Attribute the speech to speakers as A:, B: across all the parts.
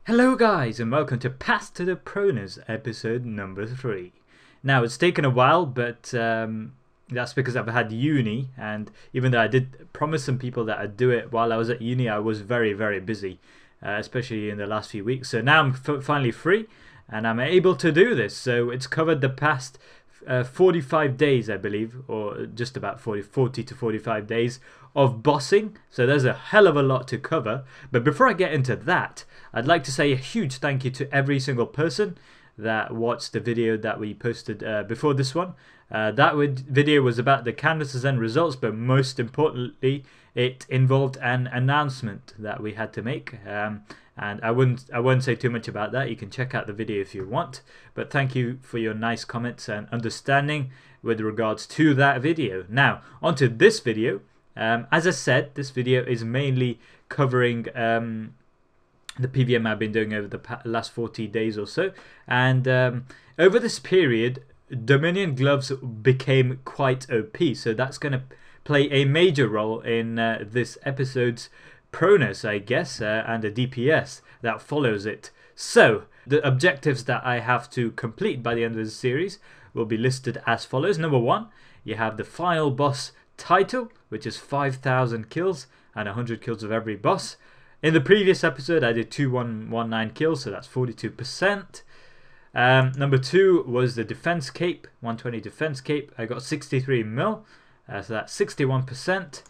A: Hello guys and welcome to Teh Proenezz episode number 3. Now it's taken a while, but that's because I've had uni, and even though I did promise some people that I'd do it while I was at uni, I was very busy, especially in the last few weeks. So now I'm finally free and I'm able to do this. So it's covered the past 45 days, I believe, or just about 40 to 45 days of bossing. So there's a hell of a lot to cover. But before I get into that, I'd like to say a huge thank you to every single person that watched the video that we posted before this one. That video was about the canvases and results, but most importantly, it involved an announcement that we had to make. And I won't say too much about that. You can check out the video if you want. But thank you for your nice comments and understanding with regards to that video. Now, onto this video. As I said, this video is mainly covering the PVM I've been doing over the last 40 days or so. And over this period, Dominion gloves became quite OP. So that's going to play a major role in this episode's Proenezz, I guess, and the DPS that follows it. So the objectives that I have to complete by the end of the series will be listed as follows. Number 1, you have the final boss title, which is 5,000 kills and 100 kills of every boss. In the previous episode I did 2119 kills, so that's 42%. Number 2 was the defense cape, 120 defense cape. I got 63 mil, so that's 61%.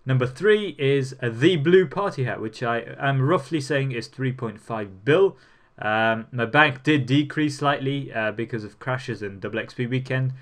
A: Number 3 is the blue party hat, which I am roughly saying is 3.5 bill. My bank did decrease slightly because of crashes and double XP weekend.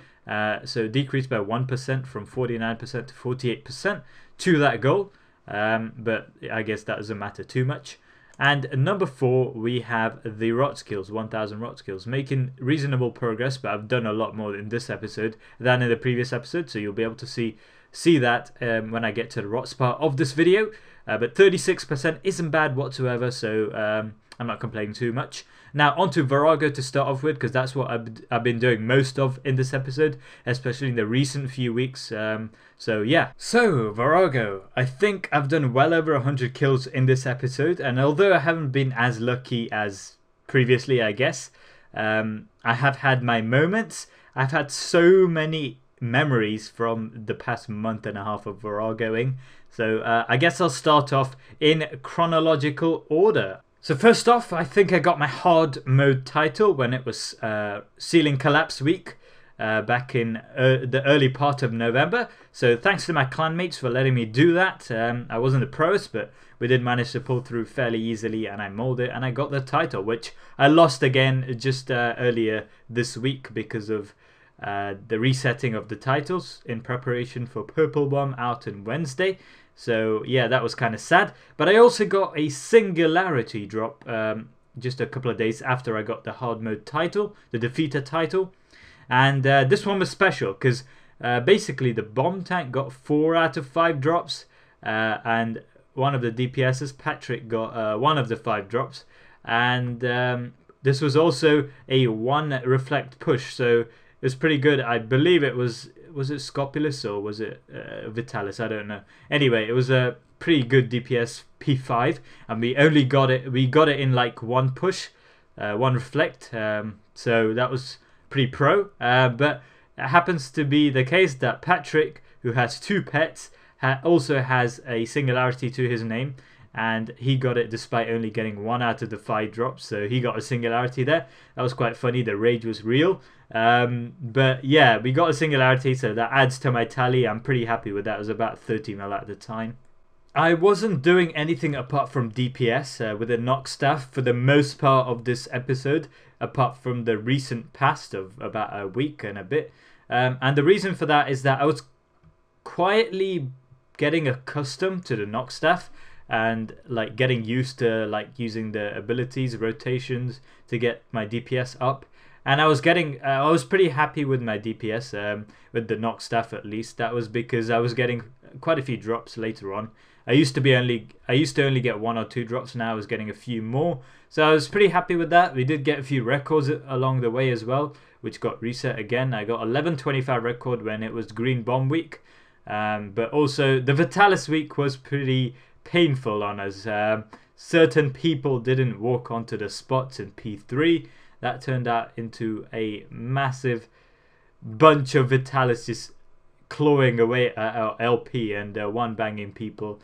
A: So decreased by 1% from 49% to 48% to that goal. But I guess that doesn't matter too much. And number 4, we have the rot skills, 1000 rot skills, making reasonable progress, but I've done a lot more in this episode than in the previous episode, so you'll be able to see that when I get to the rots part of this video. But 36% isn't bad whatsoever, so I'm not complaining too much. Now onto Virago to start off with, because that's what I've been doing most of in this episode, especially in the recent few weeks. So yeah, so Virago, I think I've done well over 100 kills in this episode, and although I haven't been as lucky as previously, I guess, I have had my moments. I've had so many memories from the past month and a half of Viragoing. So I guess I'll start off in chronological order. So first off, I think I got my hard mode title when it was ceiling collapse week back in the early part of November. So thanks to my clanmates for letting me do that. I wasn't the pros, but we did manage to pull through fairly easily, and I mauled it and I got the title, which I lost again just earlier this week because of the resetting of the titles in preparation for Purple Bomb out on Wednesday. So yeah, that was kind of sad. But I also got a singularity drop just a couple of days after I got the hard mode title, the defeater title. And this one was special because basically the bomb tank got 4 out of 5 drops, and one of the DPSs, Patrick, got 1 of the 5 drops. And this was also a 1 reflect push, so it was pretty good. I believe it was it Scopulus or was it Vitalis? I don't know. Anyway, it was a pretty good DPS P5, and we got it in like 1 push, 1 reflect. So that was pretty pro. But it happens to be the case that Patrick, who has 2 pets, also has a singularity to his name, and he got it despite only getting 1 out of the 5 drops. So he got a singularity there. That was quite funny. The rage was real. But yeah, we got a singularity, so that adds to my tally. I'm pretty happy with that. It was about 30 mil at the time. I wasn't doing anything apart from DPS with a knock staff for the most part of this episode, apart from the recent past of about a week and a bit. And the reason for that is that I was quietly getting accustomed to the knock staff and like getting used to like using the abilities, rotations to get my DPS up. And I was pretty happy with my DPS, with the knock staff at least. That was because I was getting quite a few drops later on. I used to only get 1 or 2 drops. Now I was getting a few more, so I was pretty happy with that. We did get a few records along the way as well, which got reset again. I got 1125 record when it was Green Bomb week, but also the Vitalis week was pretty painful on us. certain people didn't walk onto the spots in P3. That turned out into a massive bunch of Vitalis just clawing away at our LP and one banging people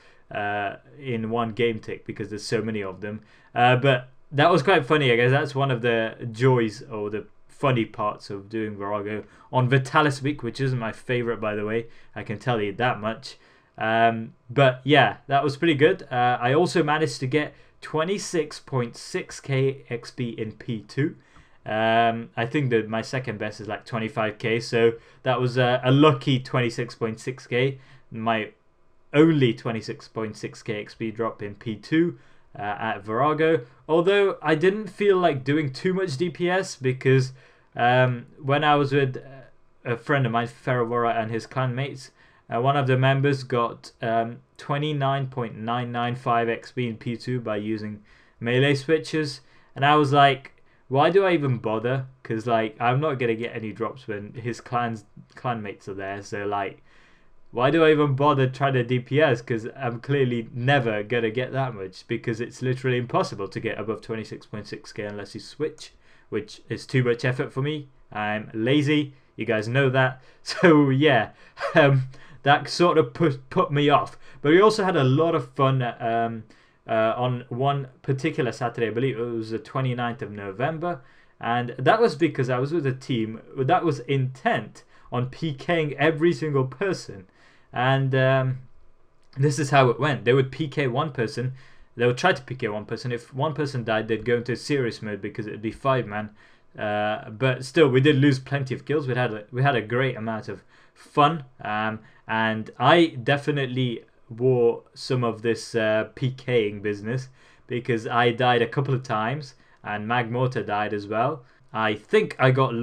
A: in one game tick because there's so many of them. But that was quite funny. I guess that's one of the joys or the funny parts of doing Virago on Vitalis week, which isn't my favorite, by the way. I can tell you that much. But yeah, that was pretty good. I also managed to get 26.6k XP in P2. I think that my second best is like 25k, so that was a lucky 26.6k. My only 26.6k XP drop in P2 at Virago. Although I didn't feel like doing too much DPS because when I was with a friend of mine, Ferrovora, and his clanmates, one of the members got 29.995 XP in P2 by using melee switches, and I was like, why do I even bother? Because like I'm not gonna get any drops when his clanmates are there, so like why do I even bother trying to DPS? Because I'm clearly never gonna get that much, because it's literally impossible to get above 26.6k unless you switch, which is too much effort for me. I'm lazy, you guys know that. So yeah, that sort of put me off. But we also had a lot of fun on one particular Saturday. I believe it was the 29th of November, and that was because I was with a team that was intent on PKing every single person. And this is how it went. They would PK one person, they would try to PK one person. If one person died, they'd go into serious mode because it'd be 5-man. But still, we did lose plenty of kills. We had a great amount of fun, and I definitely wore some of this PKing business because I died a couple of times, and Magmortar died as well. I think I got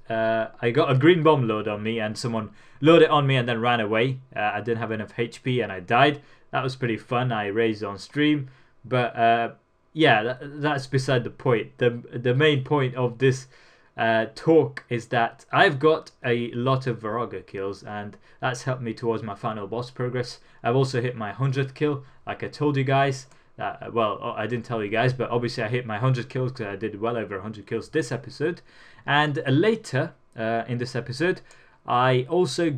A: I got a green bomb load on me, and someone loaded on me and then ran away. I didn't have enough HP and I died. That was pretty fun. I raised on stream, but yeah, that's beside the point. The main point of this talk is that I've got a lot of Virago kills, and that's helped me towards my final boss progress. I've also hit my 100th kill, like I told you guys. Well, I didn't tell you guys, but obviously I hit my 100 kills because I did well over 100 kills this episode. And later in this episode, I also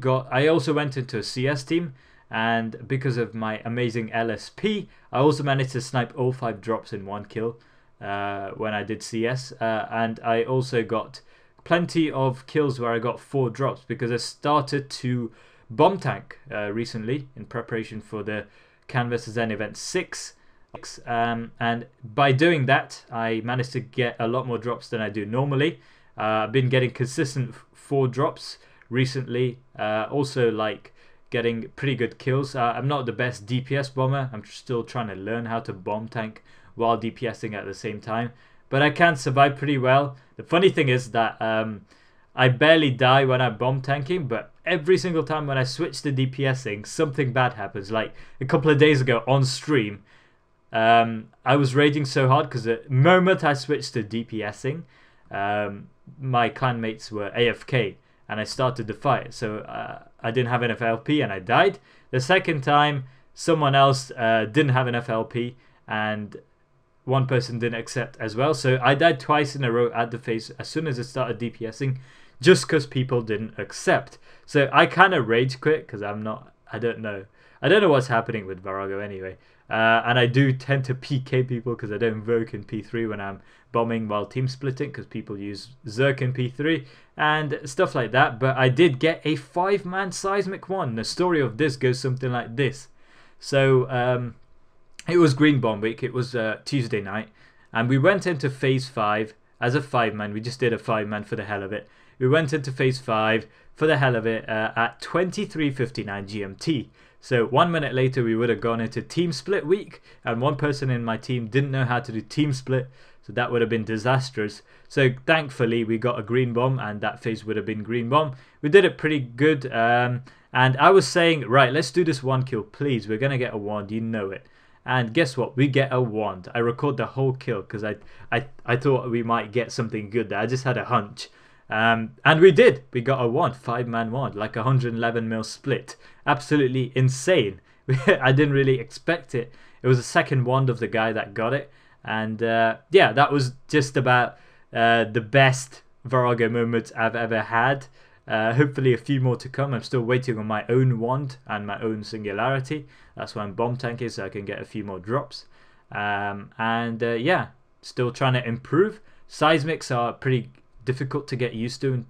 A: went into a CS team, and because of my amazing LSP, I also managed to snipe all 5 drops in 1 kill when I did CS, and I also got plenty of kills where I got 4 drops because I started to bomb tank recently in preparation for the Can vs Zen event 6. And by doing that, I managed to get a lot more drops than I do normally. I've been getting consistent 4 drops recently, also like getting pretty good kills. I'm not the best DPS bomber. I'm still trying to learn how to bomb tank while DPSing at the same time, but I can survive pretty well. The funny thing is that I barely die when I'm bomb tanking, but every single time when I switch to DPSing, something bad happens. Like a couple of days ago on stream, I was raging so hard because the moment I switched to DPSing, my clanmates were AFK and I started the fight, so I didn't have enough LP and I died. The second time, someone else didn't have enough LP and one person didn't accept as well, so I died twice in a row at the phase as soon as I started DPSing, just because people didn't accept. So I kind of rage quit because I don't know what's happening with Virago anyway. And I do tend to PK people because I don't invoke in P3 when I'm bombing while team splitting, because people use Zerk in P3 and stuff like that. But I did get a 5-man seismic 1. The story of this goes something like this. So it was Green Bomb Week. It was Tuesday night, and we went into phase 5 as a 5-man. We just did a 5-man for the hell of it. We went into phase 5 for the hell of it at 23:59 GMT. So 1 minute later we would have gone into team split week, and one person in my team didn't know how to do team split, so that would have been disastrous. So thankfully we got a green bomb, and that phase would have been green bomb. We did it pretty good, and I was saying, right, let's do this 1 kill please, we're gonna get a wand, you know it. And guess what, we get a wand. I record the whole kill because I thought we might get something good there. I just had a hunch. And we did. We got a wand, 5-man wand, like 111 mil split. Absolutely insane. I didn't really expect it. it was the second wand of the guy that got it. And yeah, that was just about the best Virago moments I've ever had. Hopefully a few more to come. I'm still waiting on my own wand and my own singularity. That's why I'm bomb tanking, so I can get a few more drops. Yeah, still trying to improve. Seismics are pretty difficult to get used to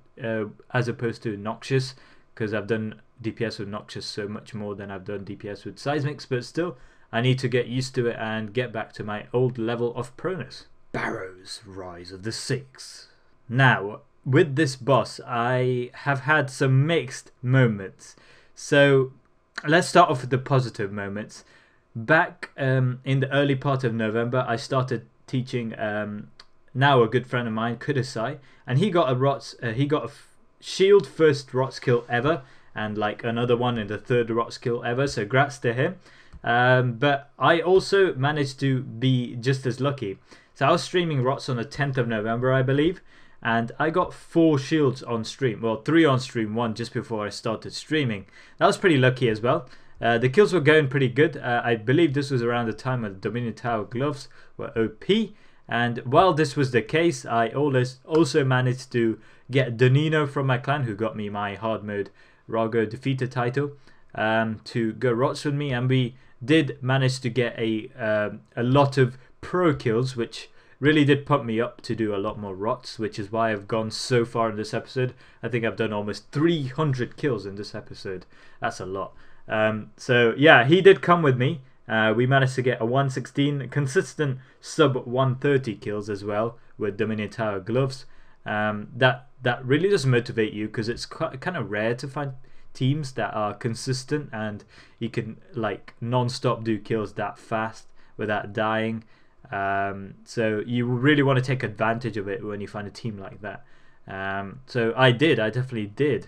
A: as opposed to Noxious, because I've done DPS with Noxious so much more than I've done DPS with Seismics, but still I need to get used to it and get back to my old level of proness. Barrows, Rise of the Six. Now, with this boss, I have had some mixed moments. So let's start off with the positive moments. Back in the early part of November, I started teaching now a good friend of mine, Kudasai, and he got a shield first Rots kill ever, and like another one in the third Rots kill ever. So grats to him. But I also managed to be just as lucky. So I was streaming Rots on the 10th of November, I believe, and I got 4 shields on stream. Well, 3 on stream, 1 just before I started streaming. That was pretty lucky as well. The kills were going pretty good. I believe this was around the time when the Dominion Tower gloves were OP. And while this was the case, I also managed to get Donino from my clan, who got me my hard mode Rago defeater title, to go Rots with me. And we did manage to get a lot of pro kills, which really did pump me up to do a lot more Rots, which is why I've gone so far in this episode. I think I've done almost 300 kills in this episode. That's a lot. So yeah, he did come with me. We managed to get a 116 consistent sub 130 kills as well with Dominion Tower gloves. That really does motivate you, because it's kind of rare to find teams that are consistent and you can like non-stop do kills that fast without dying. So you really want to take advantage of it when you find a team like that. So I definitely did.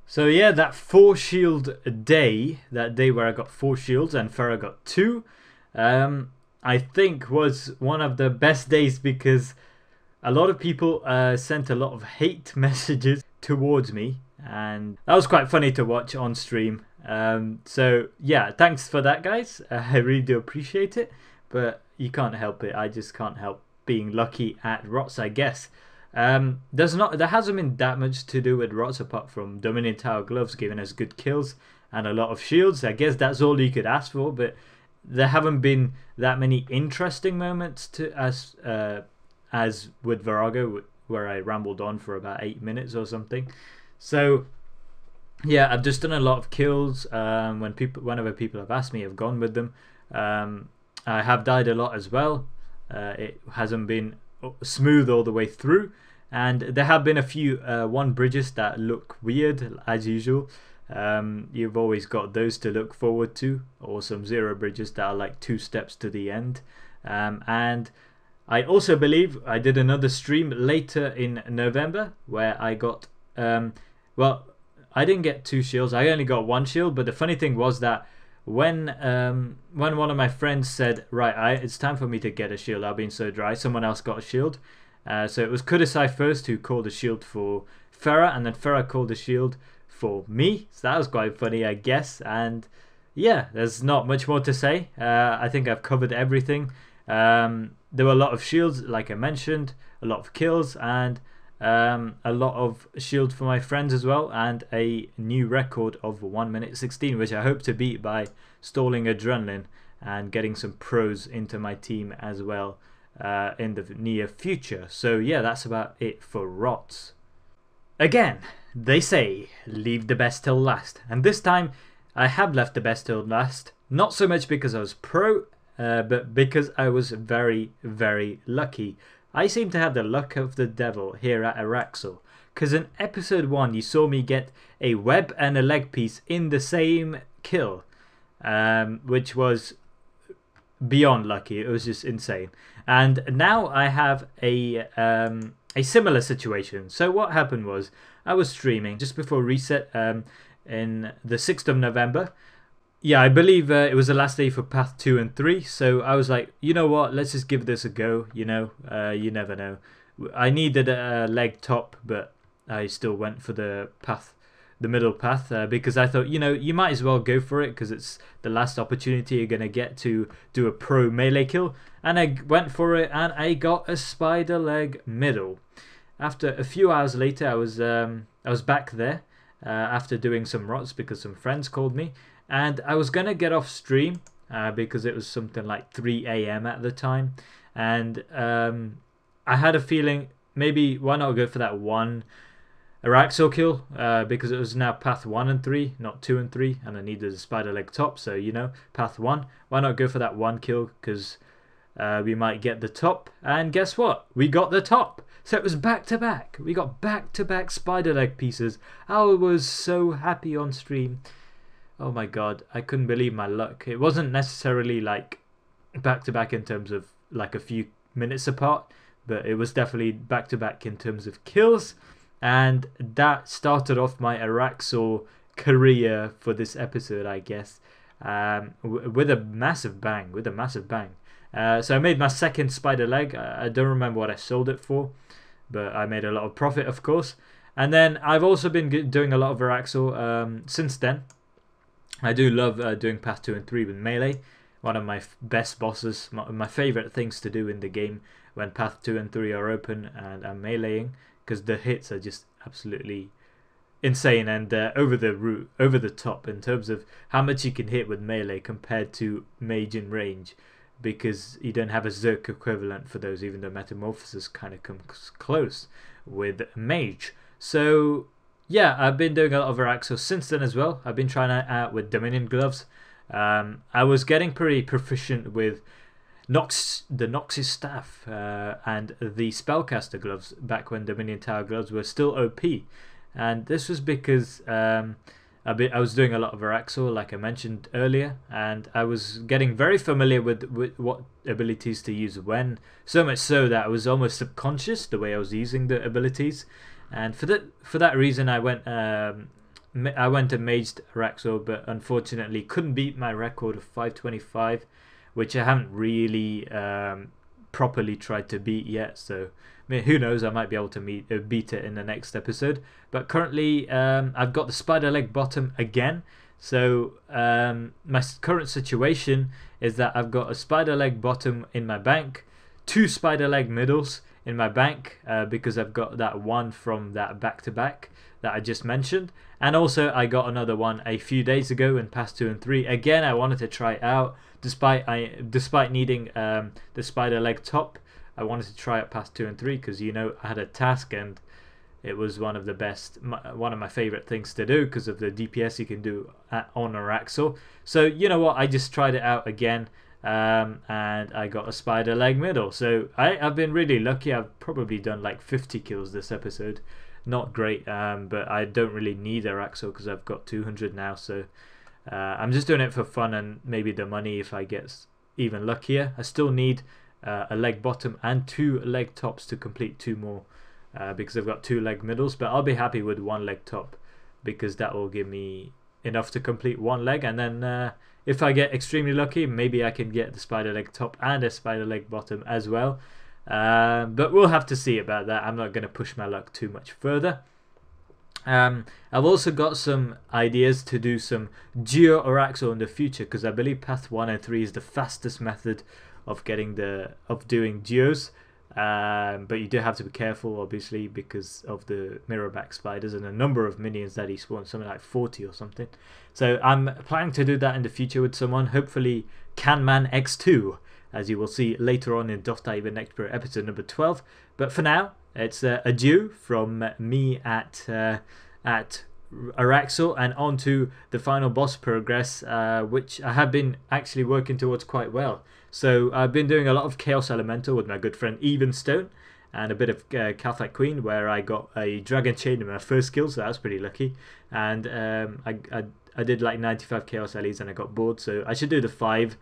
A: So yeah, that 4 shield day, that day where I got 4 shields and Farah got 2, I think was one of the best days, because a lot of people sent a lot of hate messages towards me, and that was quite funny to watch on stream. So yeah, thanks for that, guys. I really do appreciate it, but you can't help it. I just can't help being lucky at Rots, I guess. There hasn't been that much to do with Rots apart from Dominion Tower gloves giving us good kills and a lot of shields. I guess that's all you could ask for, but there haven't been that many interesting moments as with Virago, where I rambled on for about 8 minutes or something. So yeah, I've just done a lot of kills. Whenever people have asked me, I've gone with them. I have died a lot as well. It hasn't been smooth all the way through, and there have been a few 1 bridges that look weird as usual. You've always got those to look forward to, or some 0 bridges that are like 2 steps to the end. And I also believe I did another stream later in November where I got well, I didn't get 2 shields, I only got 1 shield. But the funny thing was that when one of my friends said, right, it's time for me to get a shield, I've been so dry, someone else got a shield. So it was Kudasai first who called a shield for Farah, and then Farah called a shield for me. So that was quite funny, I guess. And yeah, there's not much more to say. I think I've covered everything. There were a lot of shields, like I mentioned, a lot of kills, and a lot of shield for my friends as well, and a new record of 1 minute 16, which I hope to beat by stalling adrenaline and getting some pros into my team as well in the near future. So yeah, that's about it for Rots. Again, they say leave the best till last, and this time I have left the best till last, not so much because I was pro, but because I was very, very lucky. I seem to have the luck of the devil here at Araxel, because in episode 1 you saw me get a web and a leg piece in the same kill, which was beyond lucky. It was just insane. And now I have a similar situation. So what happened was, I was streaming just before reset in the 6th of November. Yeah, I believe it was the last day for Path 2 and 3, so I was like, you know what, let's just give this a go, you know, you never know. I needed a leg top, but I still went for the Path the middle path because I thought, you know, you might as well go for it because it's the last opportunity you're going to get to do a pro melee kill. And I went for it and I got a spider leg middle. After a few hours later, I was back there after doing some rots because some friends called me, and I was going to get off stream because it was something like 3 AM at the time, and I had a feeling maybe why not go for that one Araxo kill because it was now path 1 and 3, not 2 and 3, and I needed a spider leg top, so you know, path 1. Why not go for that one kill because we might get the top, and guess what? We got the top. So it was back to back. We got back to back spider leg pieces. I was so happy on stream. Oh my god, I couldn't believe my luck. It wasn't necessarily like back to back in terms of like a few minutes apart, but it was definitely back to back in terms of kills. And that started off my Araxo career for this episode, I guess, with a massive bang. So I made my second spider leg. I don't remember what I sold it for, but I made a lot of profit, of course. And then I've also been doing a lot of Araxo since then. I do love doing path 2 and 3 with melee. One of my best bosses, my favorite things to do in the game when path 2 and 3 are open and I'm meleeing, because the hits are just absolutely insane and over the top in terms of how much you can hit with melee compared to mage in range, because you don't have a Zerk equivalent for those, even though Metamorphosis kind of comes close with mage. So yeah, I've been doing a lot of Araxo since then as well. I've been trying it out with Dominion gloves. I was getting pretty proficient with the Nox's staff and the Spellcaster gloves back when Dominion Tower gloves were still OP, and this was because I was doing a lot of Araxo, like I mentioned earlier, and I was getting very familiar with what abilities to use when, so much so that I was almost subconscious the way I was using the abilities. And for that reason I went and maged Araxo, but unfortunately couldn't beat my record of 525, which I haven't really properly tried to beat yet. So I mean, who knows, I might be able to beat it in the next episode. But currently I've got the spider leg bottom again. So my current situation is that I've got a spider leg bottom in my bank, 2 spider leg middles in my bank because I've got that one from that back-to-back that I just mentioned, and also I got another one a few days ago in pass 2 and 3. Again, I wanted to try it out despite needing the spider leg top. I wanted to try out pass 2 and 3 because, you know, I had a task and it was one of my favorite things to do because of the DPS you can do on Araxo. So you know what, I just tried it out again. And I got a spider leg middle. So I've been really lucky. I've probably done like 50 kills this episode. Not great, but I don't really need Araxo because I've got 200 now. So I'm just doing it for fun and maybe the money if I get even luckier. I still need a leg bottom and 2 leg tops to complete 2 more because I've got 2 leg middles, but I'll be happy with 1 leg top because that will give me enough to complete 1 leg, and then if I get extremely lucky, maybe I can get the spider leg top and a spider leg bottom as well. But we'll have to see about that. I'm not going to push my luck too much further. I've also got some ideas to do some Geo Araxo in the future because I believe path 1 and 3 is the fastest method of doing Geos. But you do have to be careful, obviously, because of the mirrorback spiders and the number of minions that he spawns, something like 40 or something. So I'm planning to do that in the future with someone, hopefully Canman X2, as you will see later on in Dofta Even Next Pro episode number 12. But for now, it's adieu from me at Araxo and on to the final boss progress, which I have been actually working towards quite well. So I've been doing a lot of Chaos Elemental with my good friend Evenstone and a bit of Calfite Queen, where I got a Dragon Chain in my first kill, so that was pretty lucky. And I did like 95 Chaos Ellies and I got bored, so I should do the 5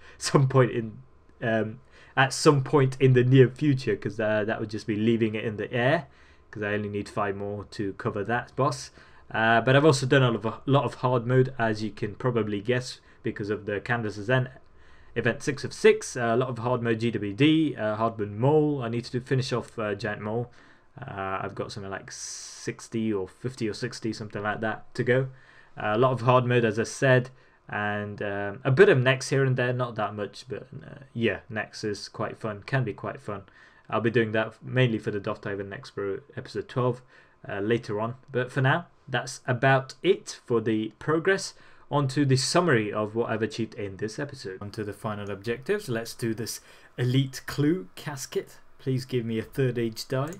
A: at some point in the near future, because that would just be leaving it in the air, because I only need 5 more to cover that boss. But I've also done a lot of hard mode, as you can probably guess, because of the Canvas's End event 6 of 6. A lot of hard mode GWD, hard mode mole. I need to finish off Giant Mole. I've got something like 60 or 50 or 60, something like that to go. A lot of hard mode, as I said, and a bit of next here and there, not that much, but yeah, next is quite fun, can be quite fun. I'll be doing that mainly for the Dot and Expro episode 12 later on, but for now, that's about it for the progress. On to the summary of what I've achieved in this episode. On to the final objectives. Let's do this elite clue casket. Please give me a 3rd age die.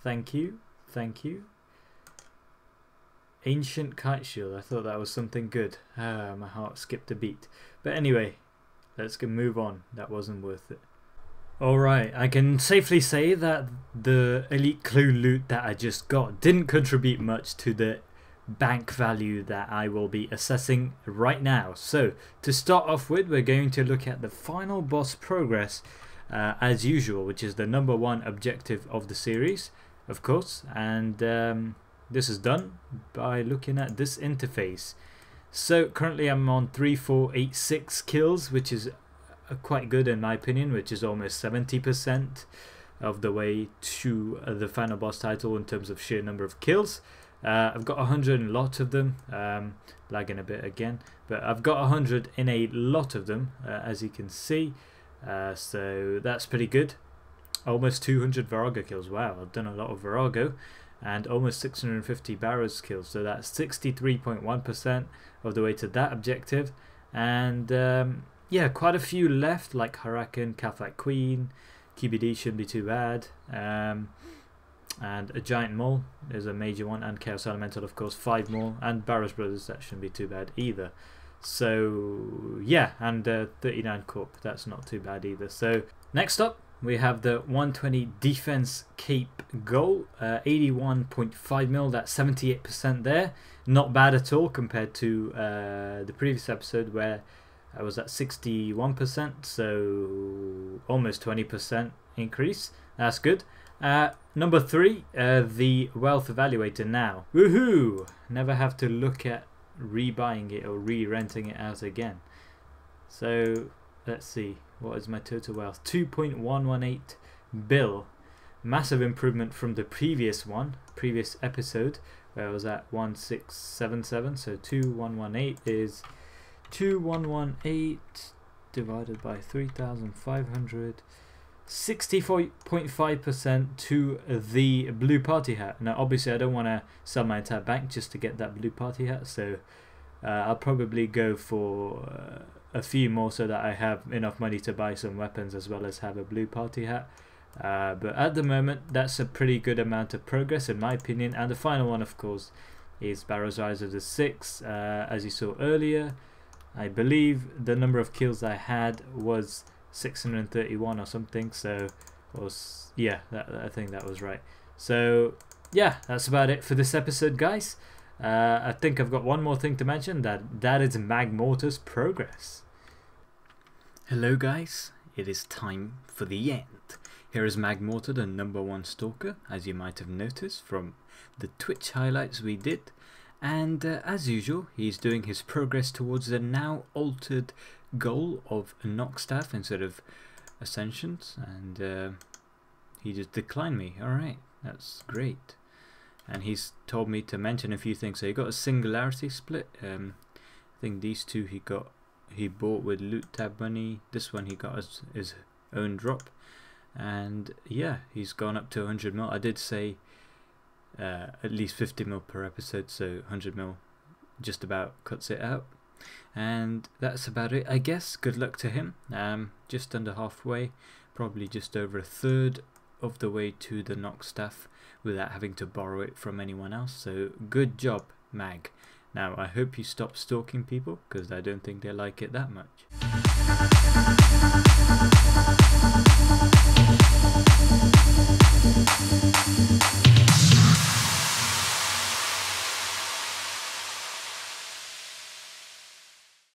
A: Thank you, thank you. Ancient kite shield, I thought that was something good. My heart skipped a beat. But anyway, let's go move on. That wasn't worth it. Alright, I can safely say that the elite clue loot that I just got didn't contribute much to the bank value that I will be assessing right now. So to start off with, we're going to look at the final boss progress as usual, which is the #1 objective of the series, of course, and this is done by looking at this interface. So currently I'm on 3486 kills, which is quite good in my opinion, which is almost 70% of the way to the final boss title in terms of sheer number of kills. I've got 100 in a lot of them, lagging a bit again, but I've got 100 in a lot of them, as you can see, so that's pretty good. Almost 200 Virago kills, wow, I've done a lot of Virago, and almost 650 Barrows kills, so that's 63.1% of the way to that objective. And yeah, quite a few left, like Huracan, Catholic Queen, QBD shouldn't be too bad, and a Giant Mole is a major one, and Chaos Elemental, of course, 5 more, and Barrows Brothers, that shouldn't be too bad either. So yeah, and 39 Corp, that's not too bad either. So next up we have the 120 defense cape goal, 81.5 mil, that's 78% there. Not bad at all compared to the previous episode where I was at 61%, so almost 20% increase. That's good. Number 3, the wealth evaluator now. Woohoo! Never have to look at rebuying it or re-renting it out again. So let's see, what is my total wealth? 2.118 bill. Massive improvement from the previous episode where I was at 1677. So 2118 is 2118 divided by 3,500. 64.5% to the blue party hat. Now obviously I don't want to sell my entire bank just to get that blue party hat, so I'll probably go for a few more so that I have enough money to buy some weapons as well as have a blue party hat. But at the moment that's a pretty good amount of progress in my opinion. And the final one, of course, is Barrow's Rise of the 6. As you saw earlier, I believe the number of kills I had was 631 or something, so yeah, I think that was right. So yeah, that's about it for this episode, guys. I think I've got one more thing to mention, that is Magmortar's progress. Hello guys, it is time for the end. Here is Magmortar, the #1 stalker, as you might have noticed from the Twitch highlights we did. And as usual, he's doing his progress towards the now altered goal of a knockstaff instead of ascensions, and he just declined me. Alright, that's great. And he's told me to mention a few things. So he got a singularity split. I think these two he bought with loot tab money. This one he got as his own drop, and yeah, he's gone up to 100 mil. I did say at least 50 mil per episode, so 100 mil just about cuts it out. And that's about it, I guess. Good luck to him. Just under halfway, probably just over a third of the way to the knockstaff without having to borrow it from anyone else. So good job, Mag. Now I hope you stop stalking people, because I don't think they like it that much.